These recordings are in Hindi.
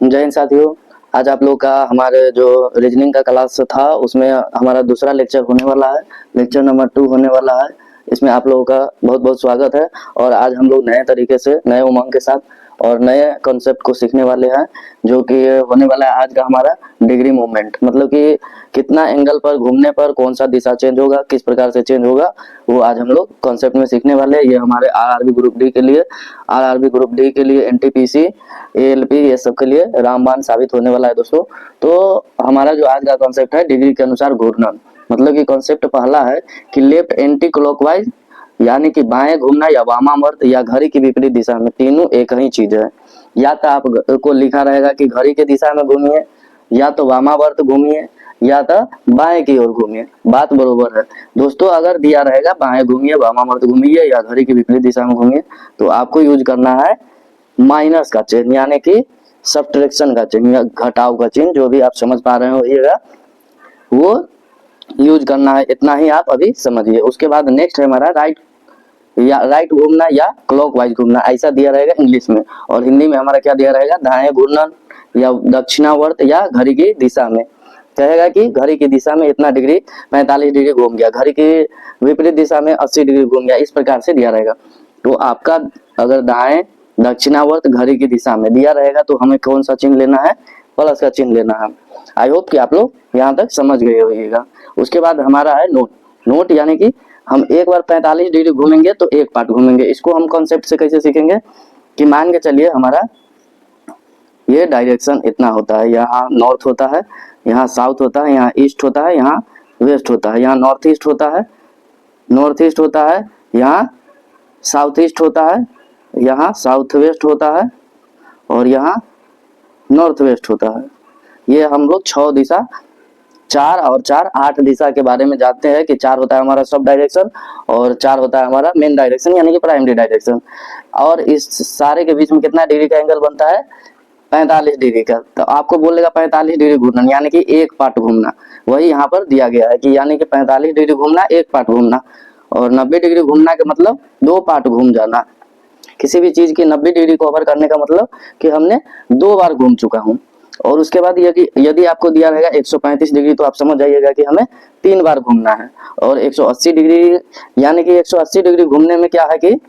जय हिंद साथियों। आज आप लोग का हमारे जो रीजनिंग का क्लास था उसमें हमारा दूसरा लेक्चर होने वाला है, लेक्चर नंबर 2 होने वाला है। इसमें आप लोगों का बहुत बहुत स्वागत है। और आज हम लोग नए तरीके से, नए उमंग के साथ और नए कॉन्सेप्ट को सीखने वाले हैं, जो कि होने वाला है आज का हमारा डिग्री मूवमेंट। मतलब कि कितना एंगल पर घूमने पर कौन सा दिशा चेंज होगा, किस प्रकार से चेंज होगा, वो आज हम लोग कॉन्सेप्ट में सीखने वाले हैं। ये हमारे आरआरबी ग्रुप डी के लिए, आरआरबी ग्रुप डी के लिए, एनटीपीसी, एएलपी, ये सब के लिए रामबाण साबित होने वाला है दोस्तों। तो हमारा जो आज का कॉन्सेप्ट है, डिग्री के अनुसार घूर्णन। मतलब कि कॉन्सेप्ट पहला है कि लेफ्ट एंटी क्लॉकवाइज, यानी कि बाएं घूमना या वामावर्त या घड़ी की विपरीत दिशा में, तीनों एक ही चीज है। या तो आपको लिखा रहेगा कि घड़ी की दिशा में घूमिए, या तो वामावर्त घूमिए, या तो बाएं की ओर घूमिए। बात बरोबर है दोस्तों। अगर दिया रहेगा बाएं घूमिए, वामावर्त घूमिए या घड़ी की विपरीत दिशा में घूमिए, तो आपको यूज करना है माइनस का चिन्ह, यानी कि सब्ट्रैक्शन का चिन्ह या घटाव का चिन्ह, जो भी आप समझ पा रहे हो वो यूज करना है। इतना ही आप अभी समझिए। उसके बाद नेक्स्ट है हमारा राइट घूमना या क्लॉकवाइज घूमना, ऐसा दिया रहेगा इंग्लिश में। और हिंदी में हमारा क्या दिया रहेगा, दाएं घूर्णन या दक्षिणावर्त या घड़ी की दिशा में। कहेगा कि घड़ी की दिशा में इतना डिग्री 45 डिग्री घूम गया, घड़ी की विपरीत दिशा में 80 डिग्री घूम गया, इस प्रकार से दिया रहेगा। तो आपका अगर दाएं दक्षिणावर्त घड़ी की दिशा में दिया रहेगा तो हमें कौन सा चिन्ह लेना है, प्लस का चिन्ह लेना है। आई होप कि आप लोग यहाँ तक समझ गए होइएगा। उसके बाद हमारा है नोट। नोट यानी कि हम एक बार 45 डिग्री घूमेंगे तो एक पार्ट घूमेंगे। इसको हम कॉन्सेप्ट से कैसे सीखेंगे कि मान के चलिए हमारा ये डायरेक्शन इतना होता है, यहाँ नॉर्थ होता है, यहाँ साउथ होता है, यहाँ ईस्ट होता है, यहाँ वेस्ट होता है, यहाँ नॉर्थ ईस्ट होता है, नॉर्थ ईस्ट होता है, यहाँ साउथ ईस्ट होता है, यहाँ साउथ वेस्ट होता है, और यहाँ नॉर्थ वेस्ट होता है। ये हम लोग 6 दिशा, 4 और 4 8 दिशा के बारे में जानते हैं कि 4 होता है हमारा सब डायरेक्शन और 4 होता है हमारा मेन डायरेक्शन, यानी कि प्राइमरी डायरेक्शन। और इस सारे के बीच में कितना डिग्री का एंगल बनता है, 45 डिग्री का। तो आपको बोलेगा 45 डिग्री घूमना, यानी कि एक पार्ट घूमना। वही यहाँ पर दिया गया है कि यानी कि 45 डिग्री घूमना, एक पार्ट घूमना। और 90 डिग्री घूमना का मतलब 2 पार्ट घूम जाना। किसी भी चीज की 90 डिग्री कवर करने का मतलब कि हमने 2 बार घूम चुका हूँ। और उसके बाद यदि आपको दिया रहेगा 135 डिग्री, तो आप समझ जाइएगा कि हमें 3 बार घूमना है। और 180 डिग्री, यानी कि 180 डिग्री घूमने में क्या है कि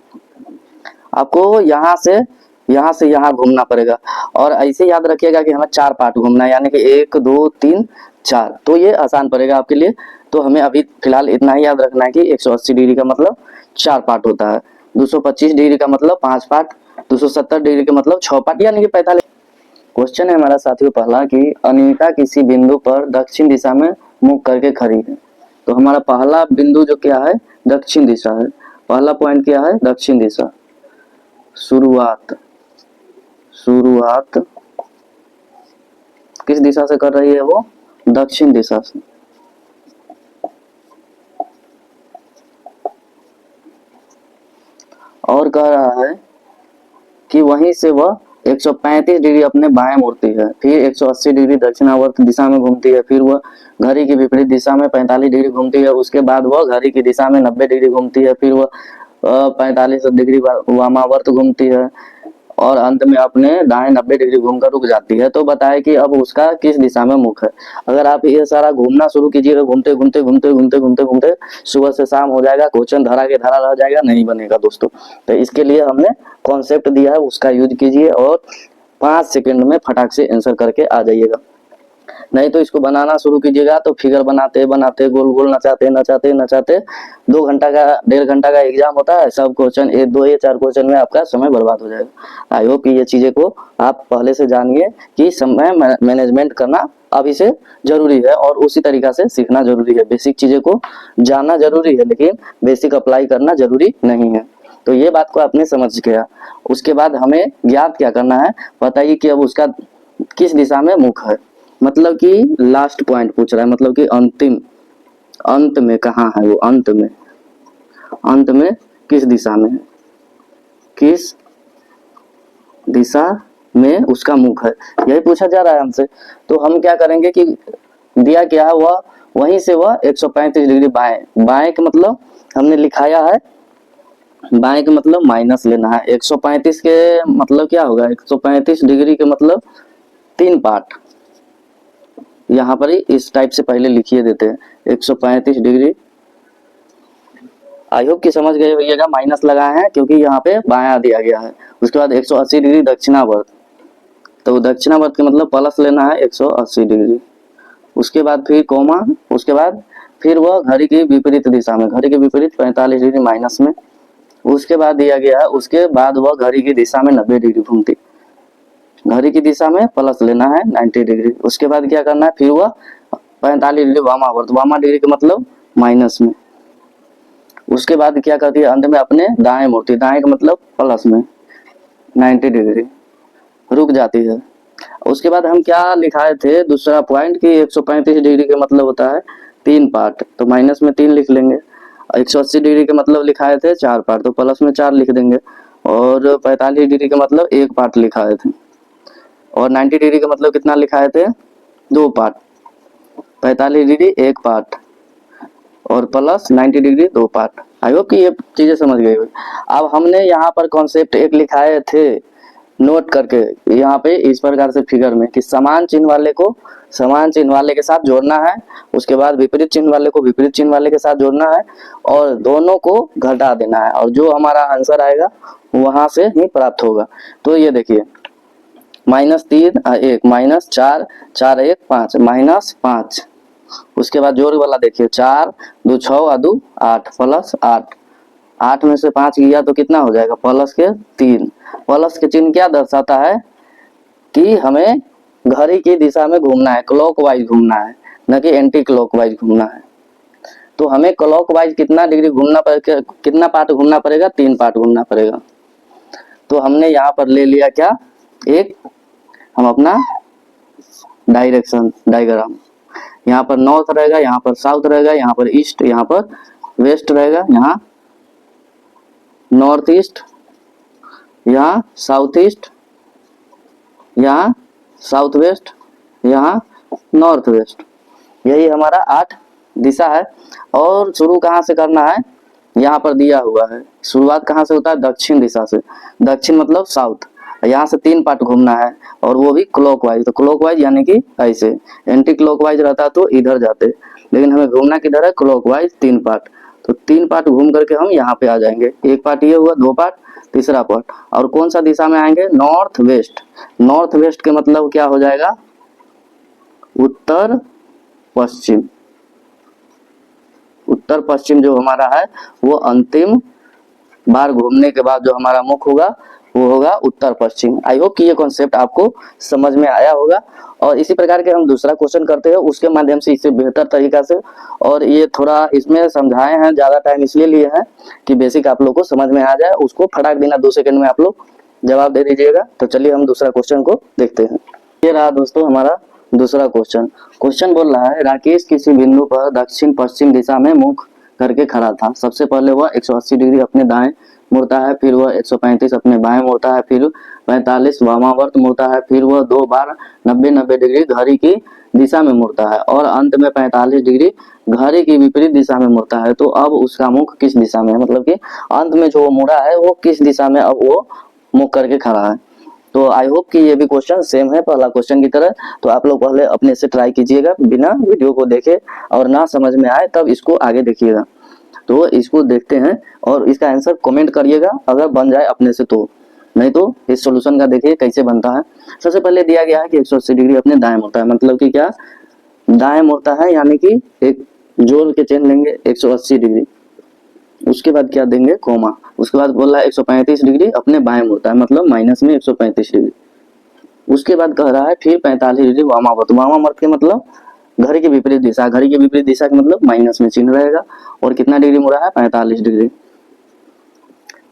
आपको यहाँ से यहाँ घूमना पड़ेगा। और ऐसे याद रखिएगा कि हमें 4 पार्ट घूमना है, यानी कि 1 2 3 4। तो ये आसान पड़ेगा आपके लिए। तो हमें अभी फिलहाल इतना ही याद रखना है कि 180 डिग्री का मतलब 4 पार्ट होता है, 225 डिग्री का मतलब 5 पार्ट, 270 डिग्री का मतलब 6 पार्ट, यानी कि 45। क्वेश्चन है हमारा साथियों पहला कि अनीता किसी बिंदु पर दक्षिण दिशा में मुख करके खड़ी है। तो हमारा पहला बिंदु जो क्या है, दक्षिण दिशा है। पहला पॉइंट क्या है, दक्षिण दिशा। शुरुआत किस दिशा से कर रही है वो, दक्षिण दिशा से। और कह रहा है कि वहीं से वह 135 डिग्री अपने बाएं मुड़ती है, फिर 180 डिग्री दक्षिणावर्त दिशा में घूमती है, फिर वह घड़ी की विपरीत दिशा में 45 डिग्री घूमती है, उसके बाद वह घड़ी की दिशा में 90 डिग्री घूमती है, फिर वह 45 डिग्री वामावर्त घूमती है, और अंत में अपने दाएं 90 डिग्री घूमकर रुक जाती है। तो बताए कि अब उसका किस दिशा में मुख है। अगर आप ये सारा घूमना शुरू कीजिएगा, घूमते घूमते घूमते घूमते घूमते घूमते सुबह से शाम हो जाएगा, क्वेश्चन धरा के धरा रह जाएगा, नहीं बनेगा दोस्तों। तो इसके लिए हमने कॉन्सेप्ट दिया है, उसका यूज कीजिए और 5 सेकंड में फटाक से आंसर करके आ जाइएगा। नहीं तो इसको बनाना शुरू कीजिएगा तो फिगर बनाते बनाते, गोल गोल नचाते नचाते नचाते 2 घंटा का, 1.5 घंटा का एग्जाम होता है। सब क्वेश्चन 1 2 या 4 क्वेश्चन में आपका समय बर्बाद हो जाएगा। आई होप कि ये चीजें को आप पहले से जानिए कि समय मैनेजमेंट करना अभी से जरूरी है और उसी तरीका से सीखना जरूरी है। बेसिक चीजें को जानना जरूरी है, लेकिन बेसिक अप्लाई करना जरूरी नहीं है। तो ये बात को आपने समझ गया। उसके बाद हमें ज्ञात क्या करना है, बताइए कि अब उसका किस दिशा में मुख है। मतलब कि लास्ट पॉइंट पूछ रहा है, मतलब कि अंत में कहाँ है वो, अंत में किस दिशा में है, किस दिशा में उसका मुख है, यही पूछा जा रहा है हमसे। तो हम क्या करेंगे कि दिया क्या है, वह वहीं से वह 135 डिग्री बाएं का मतलब हमने लिखाया है, बाएं का मतलब माइनस लेना है। 135 के मतलब क्या होगा, 135 डिग्री के मतलब 3 पार्ट यहाँ पर ही इस टाइप से पहले लिखिए देते हैं 135 डिग्री। आई होप कि समझ गए होइएगा, माइनस लगाए हैं क्योंकि यहाँ पे बायां दिया गया है। उसके बाद 180 डिग्री दक्षिणावर्त, तो दक्षिणावर्त का मतलब प्लस लेना है 180 डिग्री। उसके बाद फिर कोमा, उसके बाद फिर वह घड़ी की विपरीत दिशा में, घड़ी के विपरीत 45 डिग्री माइनस में। उसके बाद दिया गया है, उसके बाद वह घड़ी की दिशा में 90 डिग्री घूमती, घड़ी की दिशा में प्लस लेना है 90 डिग्री। उसके बाद क्या करना है, फिर वह 45 डिग्री वामावर्त, वामा डिग्री का मतलब माइनस में। उसके बाद क्या करती है, अंत में अपने दाएं मुड़ती, दाएं का मतलब प्लस में 90 डिग्री रुक जाती है। उसके बाद हम क्या लिखाए थे दूसरा पॉइंट कि 135 डिग्री का मतलब होता है 3 पार्ट, तो माइनस में 3 लिख लेंगे। 180 डिग्री का मतलब लिखाए थे 4 पार्ट, तो प्लस में 4 लिख देंगे। और 45 डिग्री का मतलब 1 पार्ट लिखाए थे। और 90 डिग्री का मतलब कितना लिखाए थे, 2 पार्ट। 45 डिग्री 1 पार्ट और plus 90 degree 2 part. I hope कि ये चीजें समझ गई हुई। अब हमने यहाँ पर कॉन्सेप्ट एक लिखाए थे नोट करके यहाँ पे इस प्रकार से फिगर में कि समान चिन्ह वाले को समान चिन्ह वाले के साथ जोड़ना है, उसके बाद विपरीत चिन्ह वाले को विपरीत चिन्ह वाले के साथ जोड़ना है और दोनों को घटा देना है, और जो हमारा आंसर आएगा वहां से ही प्राप्त होगा। तो ये देखिए -3 1 -4 4 1 5 -5। उसके बाद जोड़ वाला देखिए 4 2 6 और 2 8 प्लस 8, 8 में से 5 गया तो कितना हो जाएगा प्लस के 3। प्लस के चिन्ह क्या दर्शाता है कि हमें घड़ी की दिशा में घूमना है, क्लॉकवाइज घूमना है, न कि एंटी क्लॉकवाइज घूमना है। तो हमें क्लॉकवाइज कितना डिग्री घूमना पड़ेगा, कितना पार्ट घूमना पड़ेगा, 3 पार्ट घूमना पड़ेगा। तो हमने यहाँ पर ले लिया क्या, एक हम अपना डायरेक्शन डायग्राम, यहाँ पर नॉर्थ रहेगा, यहाँ पर साउथ रहेगा, यहाँ पर ईस्ट, यहाँ पर वेस्ट रहेगा, यहाँ नॉर्थ ईस्ट, यहाँ साउथ ईस्ट, यहाँ साउथ वेस्ट, यहाँ नॉर्थ वेस्ट। यही हमारा 8 दिशा है। और शुरू कहाँ से करना है, यहाँ पर दिया हुआ है शुरुआत कहाँ से होता है, दक्षिण दिशा से। दक्षिण मतलब साउथ, यहाँ से 3 पार्ट घूमना है और वो भी क्लॉकवाइज। तो क्लॉकवाइज यानी कि ऐसे, एंटी क्लॉकवाइज रहता तो इधर जाते, लेकिन हमें घूमना किधर है, क्लॉकवाइज 3 पार्ट। तो 3 पार्ट घूम करके हम यहाँ पे आ जाएंगे। एक पार्ट ये हुआ, 2 पार्ट, तीसरा पार्ट। और कौन सा दिशा में आएंगे, नॉर्थ वेस्ट। नॉर्थ वेस्ट के मतलब क्या हो जाएगा, उत्तर पश्चिम। उत्तर पश्चिम जो हमारा है वो अंतिम बार घूमने के बाद जो हमारा मुख होगा वो होगा उत्तर पश्चिम। आई होप कि ये कॉन्सेप्ट आपको समझ में आया होगा। और इसी प्रकार के हम दूसरा क्वेश्चन करते हैं उसके माध्यम से, इससे बेहतर तरीका से। और ये थोड़ा इसमें समझाए हैं, ज्यादा टाइम इसलिए लिए हैं कि बेसिक आप लोग को समझ में आ जाए, उसको फटाक देना 2 सेकंड में आप लोग जवाब दे दीजिएगा। तो चलिए हम दूसरा क्वेश्चन को देखते हैं। ये रहा दोस्तों हमारा दूसरा क्वेश्चन। क्वेश्चन बोल रहा है, राकेश किसी बिंदु पर दक्षिण पश्चिम दिशा में मुख करके खड़ा था। सबसे पहले वह 180 डिग्री अपने दाएं मुड़ता है, फिर वह 135 अपने बाएं मुड़ता है, फिर 45 वामावर्त मुड़ता है, फिर वह 2 बार 90 डिग्री घड़ी की दिशा में मुड़ता है और अंत में 45 डिग्री घड़ी की विपरीत दिशा में मुड़ता है। तो अब उसका मुख किस दिशा में है, मतलब कि अंत में जो मुड़ा है वो किस दिशा में अब वो मुख करके खड़ा है। तो आई होप कि ये भी क्वेश्चन सेम है पहला क्वेश्चन की तरह। तो आप लोग पहले अपने से ट्राई कीजिएगा, बिना वीडियो को देखे, और ना समझ में आए तब इसको आगे देखिएगा। तो इसको देखते हैं और इसका आंसर कमेंट करिएगा अगर बन जाए अपने से, तो नहीं तो इस सॉल्यूशन का देखिए कैसे बनता है। सबसे पहले दिया गया है कि 180 डिग्री अपने दाएं मुड़ता है, मतलब कि क्या, दाएं मुड़ता है यानी कि एक जोड़ के चेन लेंगे 180 डिग्री। उसके बाद क्या देंगे, कोमा। उसके बाद बोल रहा है 135 डिग्री अपने बाएं मुड़ता है, मतलब माइनस में 135 डिग्री। उसके बाद कह रहा है फिर 45 डिग्री वामावर्त। वामावर्त के मतलब घड़ी के विपरीत दिशा, घड़ी के विपरीत दिशा का मतलब माइनस में चिन्ह रहेगा। और कितना डिग्री मुड़ा है, 45 डिग्री।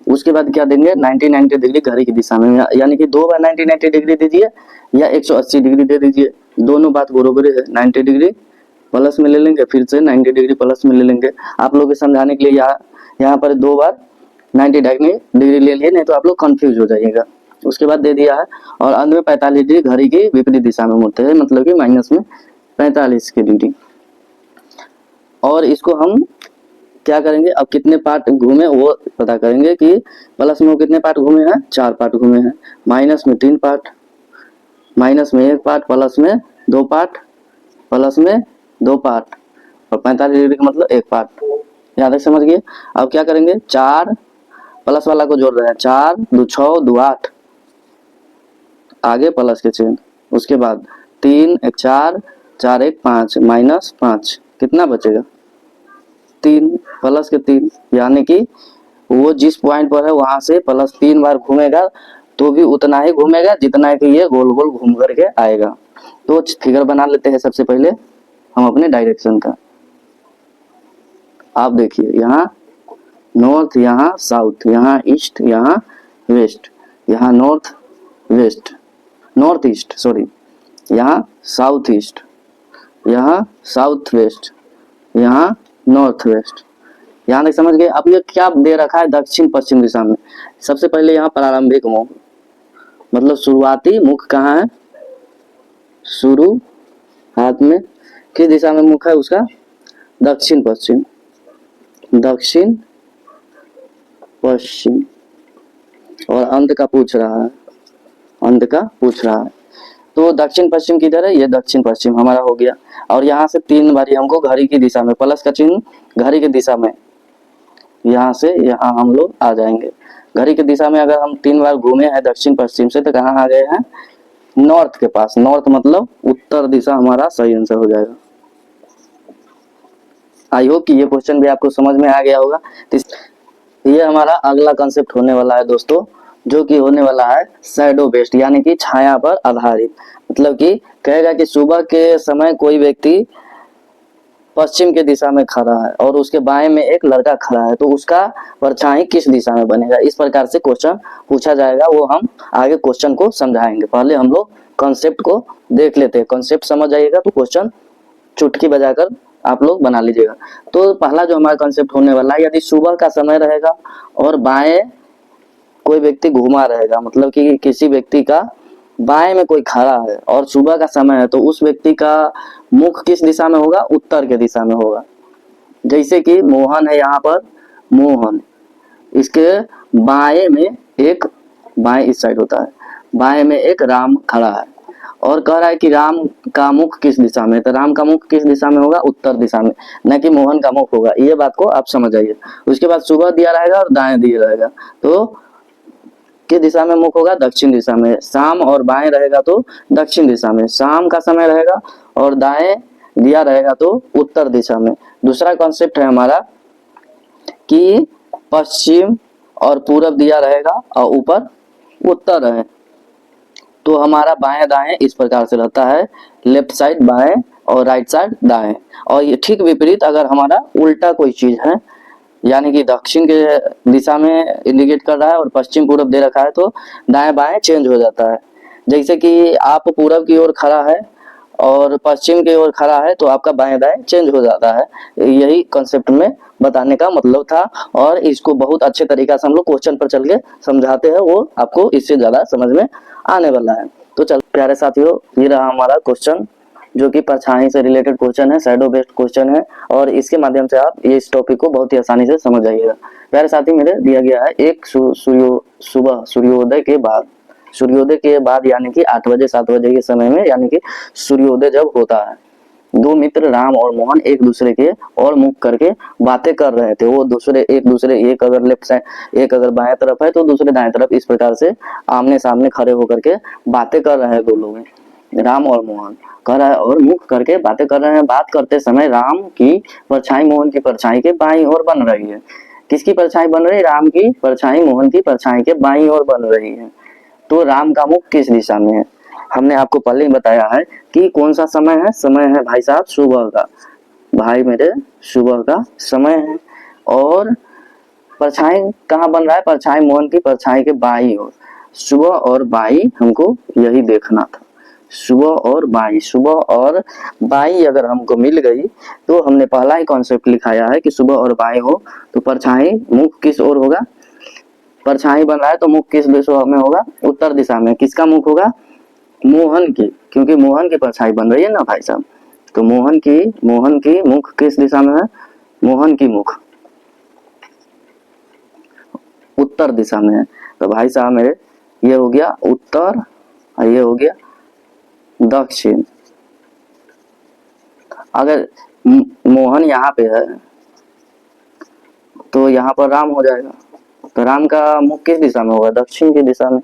उसके बाद क्या देंगे, 90 डिग्री घड़ी की दिशा में, यानी कि 2 बार 90 डिग्री दीजिए या 180 डिग्री दे दीजिए, दोनों बात बराबर है। 90 डिग्री प्लस में ले लेंगे, फिर से 90 डिग्री प्लस में ले लेंगे। आप लोग को समझाने के लिए यहाँ पर 2 बार 90 डिग्री ले लिए, नहीं तो आप लोग कंफ्यूज हो जाइएगा। उसके बाद दे दिया है और अंत में 45 डिग्री घड़ी की विपरीत दिशा में मुड़ते हैं, मतलब कि माइनस में 45 की डिग्री। और इसको हम क्या करेंगे, अब कितने पार्ट घूमे वो पता करेंगे कि प्लस में वो कितने पार्ट घूमे हैं, 4 पार्ट घूमे हैं, माइनस में 3 पार्ट, माइनस में 1 पार्ट, प्लस में 2 पार्ट, प्लस में 2 पार्ट, और 45 डिग्री का मतलब 1 पार्ट। यहाँ तक समझ गए। अब क्या करेंगे, 4 प्लस वाला को जोड़ रहे हैं, 4 2 6 2 8, आगे प्लस के चिन्ह, उसके बाद 3 1 4 4 1 5 माइनस 5, कितना बचेगा 3 प्लस के 3, यानी कि वो जिस पॉइंट पर है वहां से प्लस 3 बार घूमेगा तो भी उतना ही घूमेगा जितना कि ये गोल गोल घूम करके आएगा। तो फिगर बना लेते हैं सबसे पहले हम अपने डायरेक्शन का। आप देखिए, यहाँ नॉर्थ, यहाँ साउथ, यहाँ ईस्ट, यहाँ वेस्ट, यहाँ north west, north east sorry, यहाँ साउथ ईस्ट, यहाँ साउथ वेस्ट, यहाँ नॉर्थ वेस्ट। यहाँ तक समझ गए। अब ये क्या दे रखा है, दक्षिण पश्चिम दिशा में। सबसे पहले यहाँ प्रारंभिक मुख, मतलब शुरुआती मुख कहाँ है, शुरू हाथ में किस दिशा में मुख है उसका, दक्षिण पश्चिम, दक्षिण पश्चिम। और अंत का पूछ रहा है, अंत का पूछ रहा है, तो दक्षिण पश्चिम किधर है, ये दक्षिण पश्चिम हमारा हो गया। और यहाँ से 3 बारी हमको घड़ी की दिशा में, प्लस का चिन्ह घड़ी की दिशा में, यहाँ से यहाँ हम लोग आ जाएंगे। घड़ी की दिशा में अगर हम 3 बार घूमे हैं दक्षिण पश्चिम से, तो कहाँ आ गए हैं, नॉर्थ के पास। नॉर्थ मतलब उत्तर दिशा हमारा सही आंसर हो जाएगा। आई होप कि ये क्वेश्चन भी आपको समझ में आ गया होगा। ये हमारा अगला कंसेप्ट होने वाला है दोस्तों, जो कि होने वाला है शैडो बेस्ड, यानी कि छाया पर आधारित। मतलब कि कहेगा कि सुबह के समय कोई व्यक्ति पश्चिम के दिशा में खड़ा है और उसके बाएं में एक लड़का खड़ा है, तो उसका परछाई किस दिशा में बनेगा, इस प्रकार से क्वेश्चन पूछा जाएगा। वो हम आगे क्वेश्चन को समझाएंगे। पहले हम लोग कॉन्सेप्ट को देख लेते हैं। कॉन्सेप्ट समझ जाइएगा तो क्वेश्चन चुटकी बजाकर आप लोग बना लीजिएगा। तो पहला जो हमारा कॉन्सेप्ट होने वाला है, यदि सुबह का समय रहेगा और बाएं कोई व्यक्ति घूमा रहेगा, मतलब कि किसी व्यक्ति का बाएं में कोई खड़ा है और सुबह का समय है, तो उस व्यक्ति का मुख किस दिशा में होगा, उत्तर के दिशा में होगा। जैसे कि मोहन है, यहाँ पर मोहन, इसके बाएं में एक, बाएं इस साइड होता है, बाएं में एक राम खड़ा है और कह रहा है कि राम का मुख किस दिशा में, तो राम का मुख किस दिशा में होगा, उत्तर दिशा में, न कि मोहन का मुख होगा। ये बात को आप समझ जाइए। उसके बाद सुबह दिया रहेगा और दाएं दिया रहेगा, तो किस दिशा में मुख होगा, दक्षिण दिशा में। शाम और बाएं रहेगा तो दक्षिण दिशा में, शाम का समय रहेगा और दाएं दिया रहेगा तो उत्तर दिशा में। दूसरा कॉन्सेप्ट है हमारा कि पश्चिम और पूरब दिया रहेगा और ऊपर उत्तर है, तो हमारा बाएं दाएं इस प्रकार से रहता है, लेफ्ट साइड बाएं और राइट साइड दाएं। और ये ठीक विपरीत अगर हमारा उल्टा कोई चीज है, यानी कि दक्षिण के दिशा में इंडिकेट कर रहा है और पश्चिम पूरब दे रखा है, तो दाएं बाएं चेंज हो जाता है। जैसे कि आप पूरब की ओर खड़ा है और पश्चिम की ओर खड़ा है, तो आपका बाएं दाएं चेंज हो जाता है। यही कॉन्सेप्ट में बताने का मतलब था, और इसको बहुत अच्छे तरीका से हम लोग क्वेश्चन पर चल के समझाते हैं, वो आपको इससे ज्यादा समझ में आने वाला है। तो चलो प्यारे साथियों, ये रहा हमारा क्वेश्चन, जो कि परछाई से रिलेटेड क्वेश्चन है, शैडो बेस्ड क्वेश्चन है, और इसके माध्यम से आप ये इस टॉपिक को बहुत ही आसानी से समझ जाइएगा। प्यारे साथी, मेरे दिया गया है एक सुबह सूर्योदय के बाद यानी कि 8 बजे 7 बजे के समय में, यानी कि सूर्योदय जब होता है, 2 मित्र राम और मोहन एक दूसरे के और मुख करके बातें कर रहे थे। वो एक दूसरे एक अगर लेफ्ट साइड, एक अगर बाएं तरफ है तो दूसरे दाएं तरफ, इस प्रकार से आमने सामने खड़े होकर के बातें कर रहे हैं दो लोग, राम और मोहन कर रहा है और मुख करके बातें कर रहे हैं। बात करते समय राम की परछाई मोहन की परछाई के बाईं ओर बन रही है। किसकी परछाई बन रही है, राम की परछाई मोहन की परछाई के बाईं ओर बन रही है। तो राम का मुख किस दिशा में है, हमने आपको पहले ही बताया है कि कौन सा समय है, समय है भाई साहब सुबह का, भाई मेरे सुबह का समय है। और परछाई कहाँ बन रहा है, परछाई मोहन की परछाई के बाईं ओर। सुबह और बाई हमको यही देखना था, सुबह और बाई, सुबह और बाई अगर हमको मिल गई तो हमने पहला ही कॉन्सेप्ट लिखाया है कि सुबह और बाई हो तो परछाई मुख किस ओर होगा, परछाई बन रहा है तो मुख किस दिशा में होगा, उत्तर दिशा में। किसका मुख होगा, मोहन की, क्योंकि मोहन की परछाई बन रही है ना भाई साहब, तो मोहन की मुख किस दिशा में है, मोहन की मुख उत्तर दिशा में है। तो भाई साहब मेरे ये हो गया उत्तर और ये हो गया दक्षिण। अगर मोहन यहाँ पे है तो यहाँ पर राम हो जाएगा, तो राम का मुख किस दिशा में होगा? दक्षिण की दिशा में।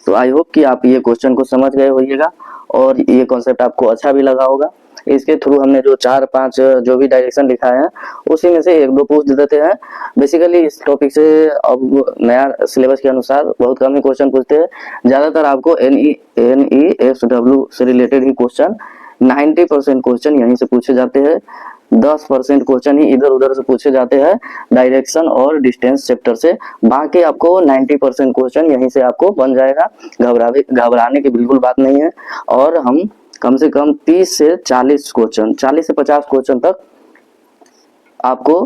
तो आई होप कि आप ये क्वेश्चन को समझ गए होइएगा और ये कॉन्सेप्ट आपको अच्छा भी लगा होगा। इसके थ्रू हमने जो 4-5 जो भी डायरेक्शन लिखा है उसी में से 1-2 पूछ देते हैं। बेसिकली इस टॉपिक से अब नया सिलेबस के अनुसार बहुत कम ही क्वेश्चन पूछते हैं। ज्यादातर आपको NESW से रिलेटेड ही क्वेश्चन, 90% क्वेश्चन यहीं से पूछे जाते हैं, 10% क्वेश्चन ही इधर उधर से पूछे जाते हैं डायरेक्शन और डिस्टेंस चैप्टर से। बाकी आपको 90% क्वेश्चन यहीं से आपको बन जाएगा। घबराने की बिल्कुल बात नहीं है। और हम कम से कम 30 से 40 क्वेश्चन, 40 से 50 क्वेश्चन तक आपको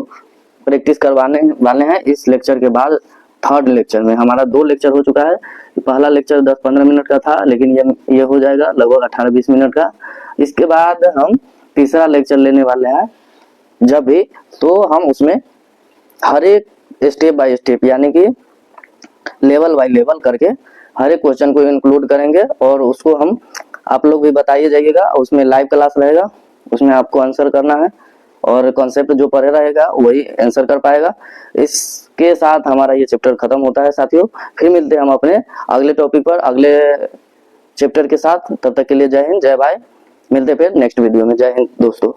प्रैक्टिस करवाने वाले हैं इस लेक्चर के बाद। थर्ड लेक्चर में हमारा 2 लेक्चर हो चुका है। पहला लेक्चर 10-15 मिनट का था, लेकिन ये हो जाएगा लगभग 18-20 मिनट का। इसके बाद हम तीसरा लेक्चर लेने वाले हैं जब भी, तो हम उसमें हर एक स्टेप बाय स्टेप यानी कि लेवल बाय लेवल करके हर एक क्वेश्चन को इंक्लूड करेंगे और उसको हम आप लोग भी बताइए जाइएगा। उसमें लाइव क्लास रहेगा, उसमें आपको आंसर करना है और कॉन्सेप्ट जो पढ़े रहेगा वही आंसर कर पाएगा। इसके साथ हमारा ये चैप्टर खत्म होता है साथियों। फिर मिलते हैं हम अपने अगले टॉपिक पर अगले चैप्टर के साथ। तब तक के लिए जय हिंद, जय भाई। मिलते फिर नेक्स्ट वीडियो में। जय हिंद दोस्तों।